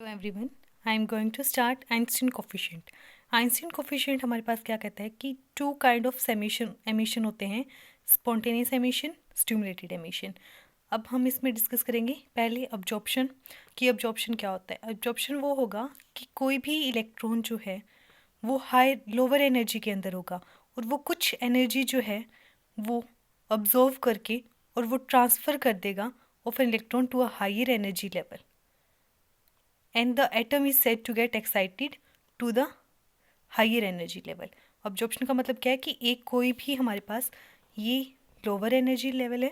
Hello everyone, I am going to start Einstein coefficient. Einstein coefficient हमारे पास क्या कहता है कि टू काइंड ऑफ एमिशन होते हैं, स्पॉन्टेनियस एमिशन, स्टिमुलेटेड एमिशन। अब हम इसमें डिस्कस करेंगे पहले अब्जॉर्प्शन कि अब्जॉर्प्शन क्या होता है। अब्जॉर्प्शन वो होगा कि कोई भी इलेक्ट्रॉन जो है वो हाई लोअर एनर्जी के अंदर होगा और वो कुछ एनर्जी जो है वो अब्जॉर्व करके और वो ट्रांसफ़र कर देगा of an electron to a higher energy level and the atom is said to get excited to the higher energy level। Absorption का मतलब क्या है कि एक कोई भी हमारे पास ये लोअर एनर्जी लेवल है,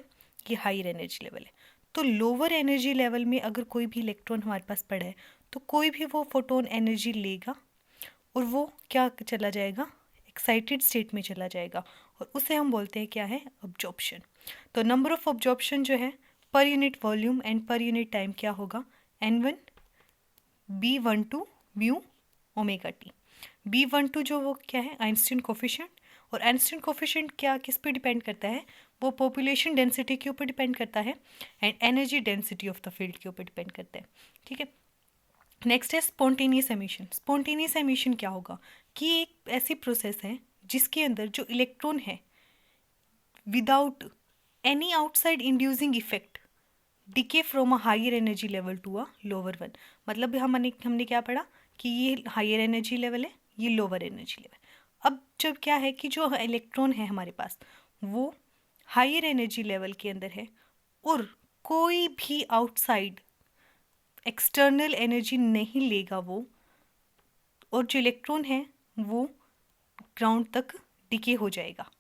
ये हायर एनर्जी लेवल है। तो लोअर एनर्जी लेवल में अगर कोई भी इलेक्ट्रॉन हमारे पास पड़ा है तो कोई भी वो फोटोन एनर्जी लेगा और वो क्या चला जाएगा, एक्साइटेड स्टेट में चला जाएगा और उसे हम बोलते हैं क्या है, अब्जॉर्प्शन। तो नंबर ऑफ अब्जॉर्प्शन जो है per unit volume and per unit time क्या होगा, N1 B12 mu omega T. B12 जो वो क्या है, आइंस्टीन कोफिशिएंट। और आइंस्टीन कोफिशिएंट क्या किस पे डिपेंड करता है, वो पॉपुलेशन डेंसिटी के ऊपर डिपेंड करता है and energy density of the field के ऊपर डिपेंड करता है। ठीक है, नेक्स्ट है स्पॉन्टेनियस एमिशन। स्पॉन्टेनियस एमिशन क्या होगा कि एक ऐसी प्रोसेस है जिसके अंदर जो इलेक्ट्रॉन है without any outside inducing effect decay from a higher energy level to a lower one. मतलब हमने क्या पढ़ा कि ये हायर एनर्जी लेवल है, ये लोअर एनर्जी लेवल। अब जब क्या है कि जो इलेक्ट्रॉन है हमारे पास वो हायर एनर्जी लेवल के अंदर है और कोई भी आउटसाइड एक्सटर्नल एनर्जी नहीं लेगा वो, और जो इलेक्ट्रॉन है वो ग्राउंड तक डिके हो जाएगा।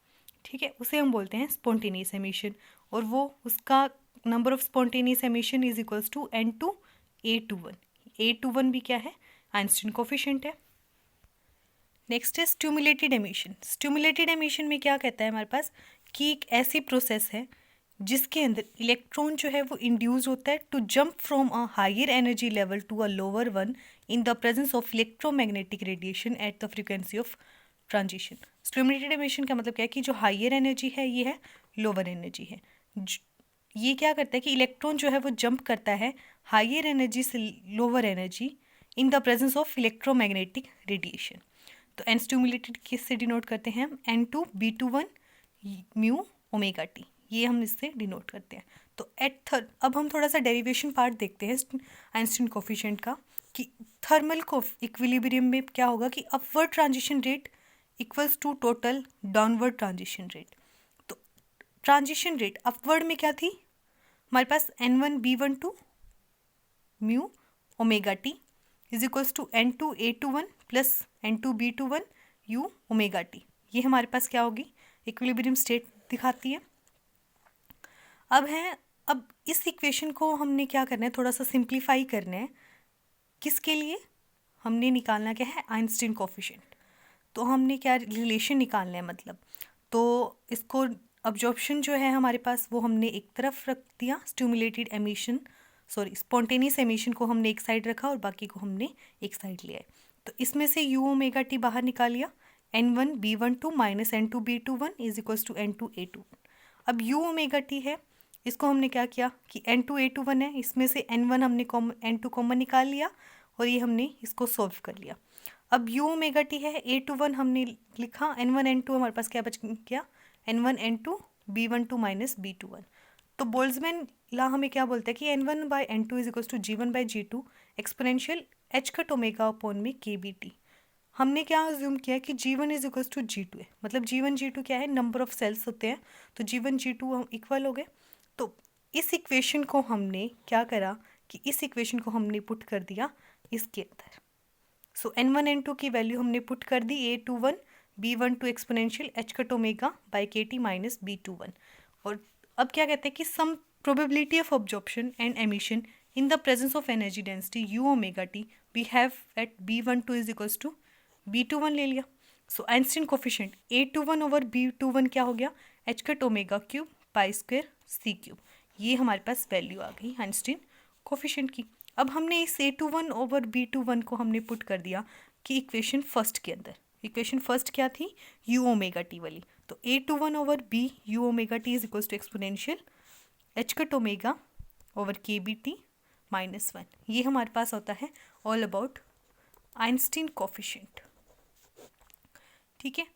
ठीक है, उसे हम बोलते हैं स्पॉन्टेनियस एमिशन। और वो उसका number of spontaneous emission is equals to N2 A21। A21 भी क्या है, आइंस्टीन कोफिशिएंट है। नेक्स्ट है स्टिमुलेटेड एमिशन। स्टिमुलेटेड एमिशन में क्या कहता है हमारे पास कि एक ऐसी प्रोसेस है जिसके अंदर इलेक्ट्रॉन जो है वो इंड्यूस होता है to jump from a higher energy level to a lower one in the presence of electromagnetic radiation at the frequency of transition. Stimulated emission का मतलब क्या है कि जो हायर एनर्जी है ये है लोअर एनर्जी है। ये क्या करता है कि इलेक्ट्रॉन जो है वो जंप करता है हायर एनर्जी से lower energy in the presence of electromagnetic radiation. तो एन स्टिमुलेटेड किससे डिनोट करते हैं हम, N2 B21 mu omega T, ये हम इससे डिनोट करते हैं। तो एट थर्ड अब हम थोड़ा सा डेरिवेशन पार्ट देखते हैं आइंस्टीन कोफिशिएंट का कि थर्मल इक्विलिब्रियम में क्या होगा कि upward transition rate equals to total downward transition rate. तो ट्रांजिशन रेट अपवर्ड में क्या थी हमारे पास, N1 B12 mu omega T is equals to N2 A21 plus N2 B21 u omega T. ये हमारे पास क्या होगी, इक्विलिब्रियम स्टेट दिखाती है। अब इस इक्वेशन को हमने क्या करना है, थोड़ा सा सिंप्लीफाई करना है। किसके लिए हमने निकालना क्या है, आइंस्टीन कोफिशिएंट। तो हमने क्या रिलेशन निकालना है, मतलब तो इसको अब्जॉर्प्शन जो है हमारे पास वो हमने एक तरफ रख दिया, स्टिमुलेटेड एमिशन स्पॉन्टेनियस एमिशन को हमने एक साइड रखा और बाकी को हमने एक साइड लिया है। तो इसमें से यू ओमेगा टी बाहर निकालिया, N1 B12 minus N2 B21 is equals to N2 A21। अब यू ओमेगा टी है, इसको हमने क्या किया कि N2 A21 है, इसमें से N1 हमने N2 कॉमन निकाल लिया और ये हमने इसको सॉल्व कर लिया। अब यू ओमेगा टी है, A21 हमने लिखा, N1 N2 हमारे पास क्या बच गया, N1 N2 B12 minus B21। तो बोल्ट्जमैन ला हमें क्या बोलता है कि N1 by N2 is equals to G1 by G2 exponential H cut omega upon में KBT। हमने क्या अज्यूम किया कि G1 is equals to G2 है, मतलब G1 G2 क्या है, नंबर ऑफ सेल्स होते हैं, तो G1 G2 इक्वल हो गए। तो इस इक्वेशन को हमने क्या करा कि इस इक्वेशन को हमने पुट कर दिया इसके अंदर। सो N1 N2 की वैल्यू हमने पुट कर दी, A21 B12 exponential H cut omega by KT minus B21। और अब क्या कहते हैं कि sum probability of absorption and emission in the presence of energy density u omega T we have at B12 is equals to B21 ले लिया। सो Einstein coefficient A21 over B21 क्या हो गया, H cut omega cube pi square C cube. ये हमारे पास value आ गई Einstein coefficient की। अब हमने इस A21 ओवर B21 को हमने पुट कर दिया कि इक्वेशन फर्स्ट के अंदर। इक्वेशन फर्स्ट क्या थी, यू ओमेगा टी वाली। तो A21 over B u omega T is equals to exponential H cut omega over KBT -1, ये हमारे पास होता है। All about Einstein coefficient. ठीक है,